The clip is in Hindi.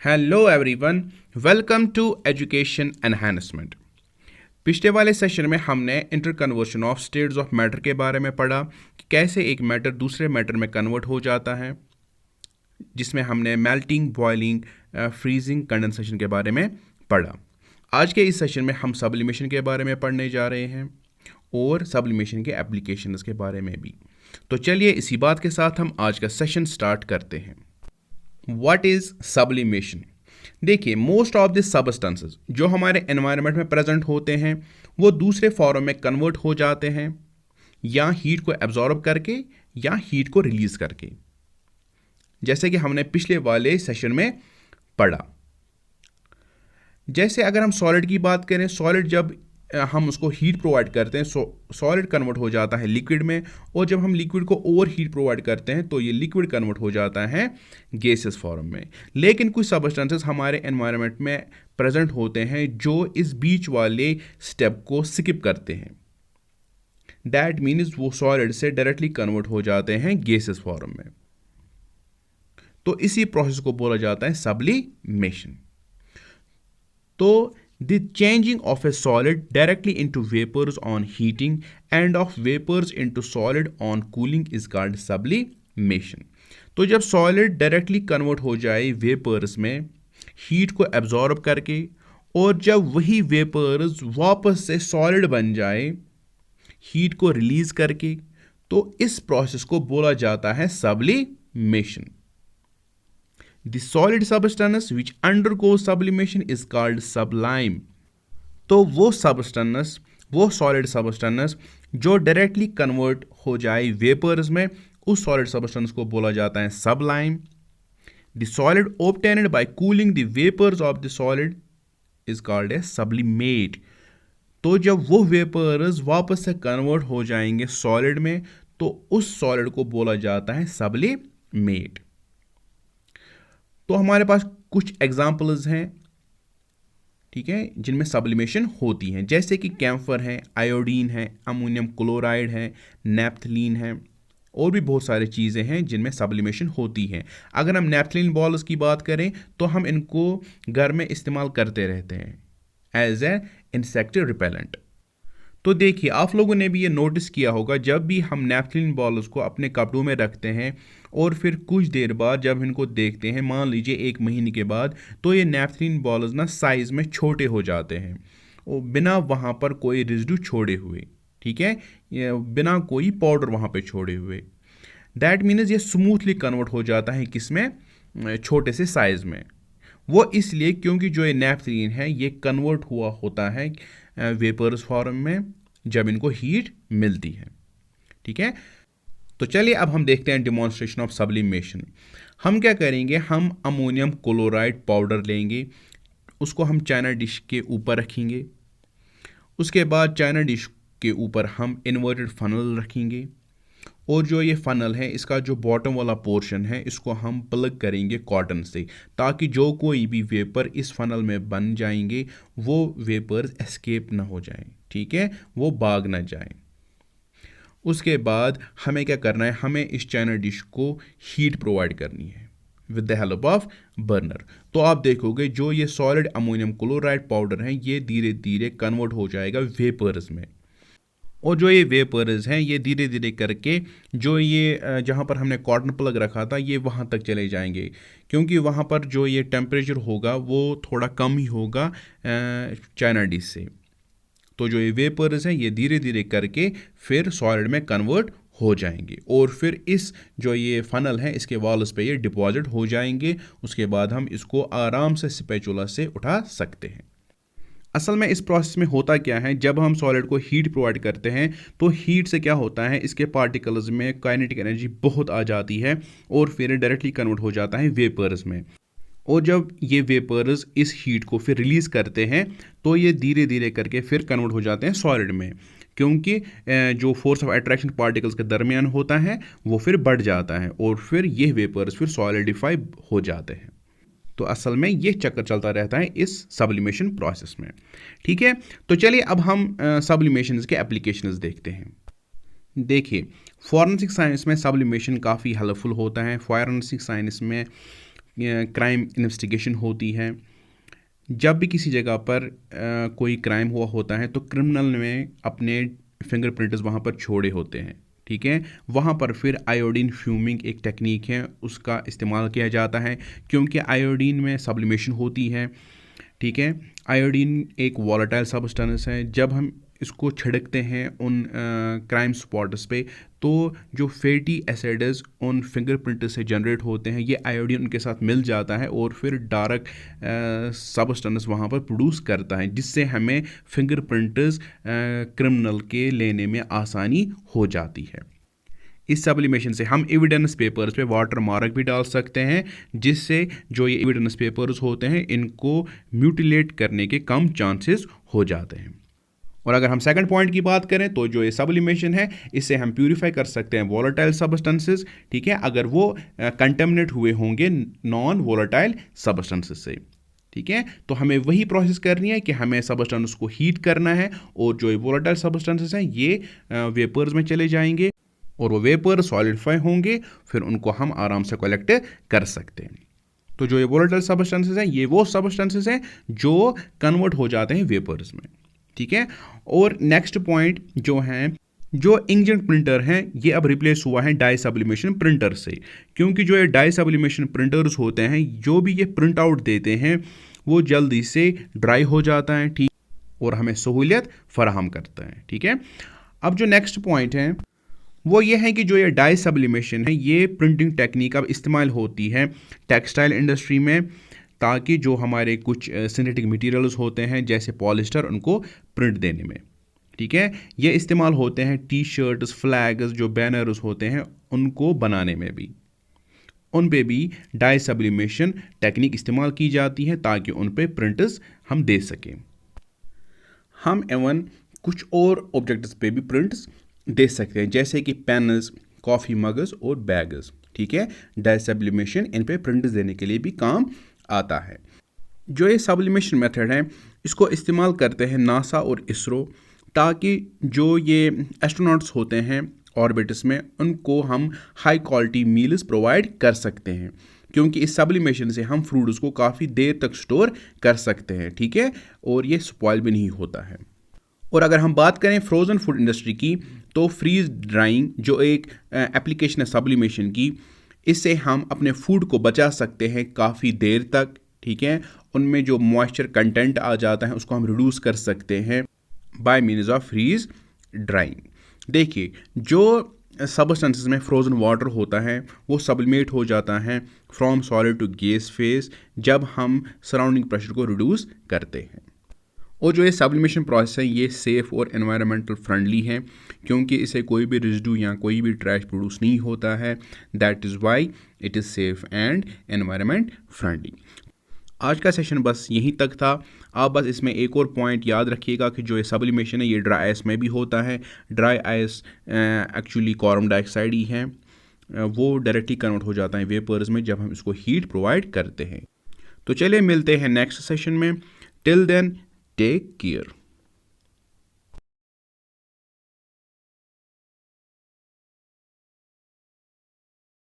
Hello everyone, welcome to education enhancement. पिछले वाले सेशन में हमने interconversion of states of matter के बारे में पढ़ा कि कैसे एक मैटर दूसरे मैटर में कन्वर्ट हो जाता है, जिसमें हमने मेल्टिंग, बॉइलिंग, फ्रीजिंग, कंडेंसेशन के बारे में पढ़ा। आज के इस सेशन में हम सब्लिमेशन के बारे में पढ़ने जा रहे हैं और सब्लिमेशन के एप्लीकेशंस के बारे में भी। तो चलिए इसी बात के साथ हम आज का सेशन स्टार्ट करते हैं। What is sublimation? देखिए, मोस्ट ऑफ द सबस्टेंसेस जो हमारे एनवायरनमेंट में प्रेजेंट होते हैं वो दूसरे फॉर्म में कन्वर्ट हो जाते हैं, या हीट को एब्जॉर्ब करके या हीट को रिलीज करके, जैसे कि हमने पिछले वाले सेशन में पढ़ा। जैसे अगर हम सॉलिड की बात करें, सॉलिड जब हम उसको हीट प्रोवाइड करते हैं सॉलिड कन्वर्ट हो जाता है लिक्विड में, और जब हम लिक्विड को और हीट प्रोवाइड करते हैं तो ये लिक्विड कन्वर्ट हो जाता है गैसेस फॉर्म में। लेकिन कुछ सबस्टेंसेस हमारे एनवायरनमेंट में प्रेजेंट होते हैं जो इस बीच वाले स्टेप को स्किप करते हैं। दैट मीन्स वो सॉलिड से डायरेक्टली कन्वर्ट हो जाते हैं गैसेस फॉर्म में। तो इसी प्रोसेस को बोला जाता है सब्लिमेशन। तो the changing of a solid directly into vapors on heating and of vapors into solid on cooling is called sublimation। तो जब सॉलिड डायरेक्टली कन्वर्ट हो जाए वेपर्स में हीट को एब्जॉर्ब करके, और जब वही वेपर्स वापस से सॉलिड बन जाए हीट को रिलीज करके, तो इस प्रोसेस को बोला जाता है sublimation. The solid substance which undergoes sublimation is called sublime। तो वो सबस्टेंस, वो सॉलिड सबस्टेंस जो डायरेक्टली कन्वर्ट हो जाए वेपर्स में, उस सॉलिड सबस्टेंस को बोला जाता है Sublime. The solid obtained by cooling the vapors of the solid is called a sublimate। तो जब वो वेपर्स वापस से कन्वर्ट हो जाएंगे सॉलिड में, तो उस सॉलिड को बोला जाता है सब्लिमेट। तो हमारे पास कुछ एग्जाम्पल्स हैं, ठीक है, जिनमें सब्लिमेशन होती हैं, जैसे कि कैम्फर है, आयोडीन है, अमोनियम क्लोराइड है, नैप्थलीन है, और भी बहुत सारी चीज़ें हैं जिनमें सब्लिमेशन होती है। अगर हम नैप्थलीन बॉल्स की बात करें तो हम इनको घर में इस्तेमाल करते रहते हैं एज ए इंसेक्ट रिपेलेंट। तो देखिए, आप लोगों ने भी ये नोटिस किया होगा, जब भी हम नैप्थलीन बॉल्स को अपने कपड़ों में रखते हैं और फिर कुछ देर बाद जब इनको देखते हैं, मान लीजिए 1 महीने के बाद, तो ये नैप्थलीन बॉल्स ना साइज़ में छोटे हो जाते हैं, और बिना वहाँ पर कोई रेजिड्यू छोड़े हुए, ठीक है, बिना कोई पाउडर वहाँ पे छोड़े हुए। दैट मीन्स ये स्मूथली कन्वर्ट हो जाता है किसमें, छोटे से साइज़ में। वो इसलिए क्योंकि जो ये नैप्थलीन है ये कन्वर्ट हुआ होता है वेपर्स फॉर्म में जब इनको हीट मिलती है, ठीक है। तो चलिए अब हम देखते हैं डिमॉन्स्ट्रेशन ऑफ सब्लिमेशन। हम क्या करेंगे, हम अमोनियम क्लोराइड पाउडर लेंगे, उसको हम चाइना डिश के ऊपर रखेंगे। उसके बाद चाइना डिश के ऊपर हम इन्वर्टेड फनल रखेंगे, और जो ये फनल है इसका जो बॉटम वाला पोर्शन है इसको हम प्लग करेंगे कॉटन से, ताकि जो कोई भी वेपर इस फनल में बन जाएंगे वो वेपर्स एस्केप ना हो जाएं, ठीक है, वो भाग ना जाएं। उसके बाद हमें क्या करना है, हमें इस चाइना डिश को हीट प्रोवाइड करनी है with the help of burner. तो आप देखोगे जो ये सॉलिड अमोनियम क्लोराइड पाउडर है ये धीरे धीरे कन्वर्ट हो जाएगा वेपर्स में, और जो ये वेपर्स हैं ये धीरे धीरे करके जो ये जहाँ पर हमने कॉटन प्लग रखा था ये वहाँ तक चले जाएंगे, क्योंकि वहाँ पर जो ये टेम्परेचर होगा वो थोड़ा कम ही होगा चाइना डिश से। तो जो ये वेपर्स हैं ये धीरे धीरे करके फिर सॉलिड में कन्वर्ट हो जाएंगे, और फिर इस जो ये फनल है इसके वॉल्स पे ये डिपॉजिट हो जाएंगे। उसके बाद हम इसको आराम से स्पैचुला से उठा सकते हैं। असल में इस प्रोसेस में होता क्या है, जब हम सॉलिड को हीट प्रोवाइड करते हैं तो हीट से क्या होता है, इसके पार्टिकल्स में काइनेटिक एनर्जी बहुत आ जाती है और फिर डायरेक्टली कन्वर्ट हो जाता है वेपर्स में। और जब ये वेपर्स इस हीट को फिर रिलीज़ करते हैं तो ये धीरे धीरे करके फिर कन्वर्ट हो जाते हैं सॉलिड में, क्योंकि जो फोर्स ऑफ अट्रैक्शन पार्टिकल्स के दरमियान होता है वो फिर बढ़ जाता है, और फिर ये वेपर्स फिर सॉलिडिफाई हो जाते हैं। तो असल में ये चक्कर चलता रहता है इस सब्लिमेशन प्रोसेस में, ठीक है। तो चलिए अब हम सब्लिमेशन के एप्लीकेशंस देखते हैं। देखिए, फॉरेंसिक साइंस में सब्लिमेशन काफ़ी हेल्पफुल होता है। फॉरेंसिक साइंस में क्राइम इन्वेस्टिगेशन होती है। जब भी किसी जगह पर कोई क्राइम हुआ होता है तो क्रिमिनल ने अपने फिंगरप्रिंट्स वहाँ पर छोड़े होते हैं, ठीक है। वहाँ पर फिर आयोडीन फ्यूमिंग एक टेक्निक है, उसका इस्तेमाल किया जाता है, क्योंकि आयोडीन में सब्लिमेशन होती है, ठीक है। आयोडीन एक वॉलेटाइल सब्सटेंस है। जब हम इसको छिड़कते हैं उन क्राइम स्पॉट्स पे, तो जो फैटी एसिड्स उन फिंगरप्रिंट से जनरेट होते हैं, ये आयोडीन उनके साथ मिल जाता है और फिर डार्क सब्सटेंस वहाँ पर प्रोड्यूस करता है, जिससे हमें फिंगरप्रिंट्स क्रिमिनल के लेने में आसानी हो जाती है। इस सब्लिमेशन से हम एविडेंस पेपर्स पे वाटर मार्क भी डाल सकते हैं, जिससे जो ये एविडेंस पेपर्स होते हैं इनको म्यूटिलेट करने के कम चांसेस हो जाते हैं। और अगर हम सेकंड पॉइंट की बात करें तो जो ये सब्लिमेशन है, इससे हम प्यूरिफाई कर सकते हैं वोलेटाइल सब्सटेंसेस, ठीक है, अगर वो कंटेमिनेट हुए होंगे नॉन वोलेटाइल सब्सटेंसेस से, ठीक है। तो हमें वही प्रोसेस करनी है कि हमें सब्सटेंस को हीट करना है और जो ये वोलेटाइल सब्सटेंसेस हैं ये वेपर्स में चले जाएंगे और वो वेपर सॉलिडिफाई होंगे, फिर उनको हम आराम से कलेक्ट कर सकते हैं। तो जो ये वोलेटाइल सब्सटेंसेस हैं ये वो सब्सटेंसेस हैं जो कन्वर्ट हो जाते हैं वेपर्स में, ठीक है। और नेक्स्ट पॉइंट जो है, जो इंकजेट प्रिंटर हैं ये अब रिप्लेस हुआ है डाई सब्लिमेशन प्रिंटर से, क्योंकि जो ये डाई सब्लिमेशन प्रिंटर्स होते हैं जो भी ये प्रिंट आउट देते हैं वो जल्दी से ड्राई हो जाता है, ठीक, और हमें सहूलियत फराहम करता है, ठीक है। अब जो नेक्स्ट पॉइंट है वो ये है कि जो ये डाई सब्लिमेशन है ये प्रिंटिंग टेक्निक अब इस्तेमाल होती है टेक्सटाइल इंडस्ट्री में, ताकि जो हमारे कुछ सिंथेटिक मटेरियल्स होते हैं जैसे पॉलिस्टर उनको प्रिंट देने में, ठीक है। ये इस्तेमाल होते हैं टी शर्ट्स, फ्लैग्स, जो बैनर्स होते हैं उनको बनाने में भी, उन पे भी डाई सब्लिमेशन टेक्निक इस्तेमाल की जाती है ताकि उन पे प्रिंट्स हम दे सकें। हम एवन कुछ और ऑब्जेक्ट्स पे भी प्रिंट्स दे सकते हैं, जैसे कि पेन्स, कॉफ़ी मग्स और बैग्स, ठीक है। डाई सब्लिमेशन इन पे प्रिंट्स देने के लिए भी काम आता है। जो ये सब्लिमेशन मेथड है इसको इस्तेमाल करते हैं नासा और इसरो, ताकि जो ये एस्ट्रोनॉट्स होते हैं ऑर्बिट्स में उनको हम हाई क्वालिटी मील्स प्रोवाइड कर सकते हैं, क्योंकि इस सब्लिमेशन से हम फ्रूट्स को काफ़ी देर तक स्टोर कर सकते हैं, ठीक है, और ये स्पॉइल भी नहीं होता है। और अगर हम बात करें फ्रोज़न फूड इंडस्ट्री की, तो फ्रीज ड्राइंग जो एक एप्लीकेशन है सब्लिमेशन की, इससे हम अपने फूड को बचा सकते हैं काफ़ी देर तक, ठीक है। उनमें जो मॉइस्चर कंटेंट आ जाता है उसको हम रिड्यूस कर सकते हैं by means of freeze drying. देखिए, जो सब्सटेंसेस में फ्रोज़न वाटर होता है वो सब्लिमेट हो जाता है from solid to gas phase जब हम सराउंडिंग प्रेशर को रिड्यूस करते हैं। और जो ये सब्लिमेशन प्रोसेस है ये सेफ़ और एनवायरमेंटल फ्रेंडली है, क्योंकि इसे कोई भी रेजिड्यू या कोई भी ट्रैश प्रोड्यूस नहीं होता है। That is why it is safe and environment friendly. आज का सेशन बस यहीं तक था। आप बस इसमें एक और पॉइंट याद रखिएगा कि जो ये सब्लिमेशन है ये ड्राई आइस में भी होता है। Dry ice actually carbon dioxide ही है, वो डायरेक्टली कन्वर्ट हो जाता है वेपर्स में जब हम इसको हीट प्रोवाइड करते हैं। तो चलिए मिलते हैं नेक्स्ट सेशन में। Till then take care.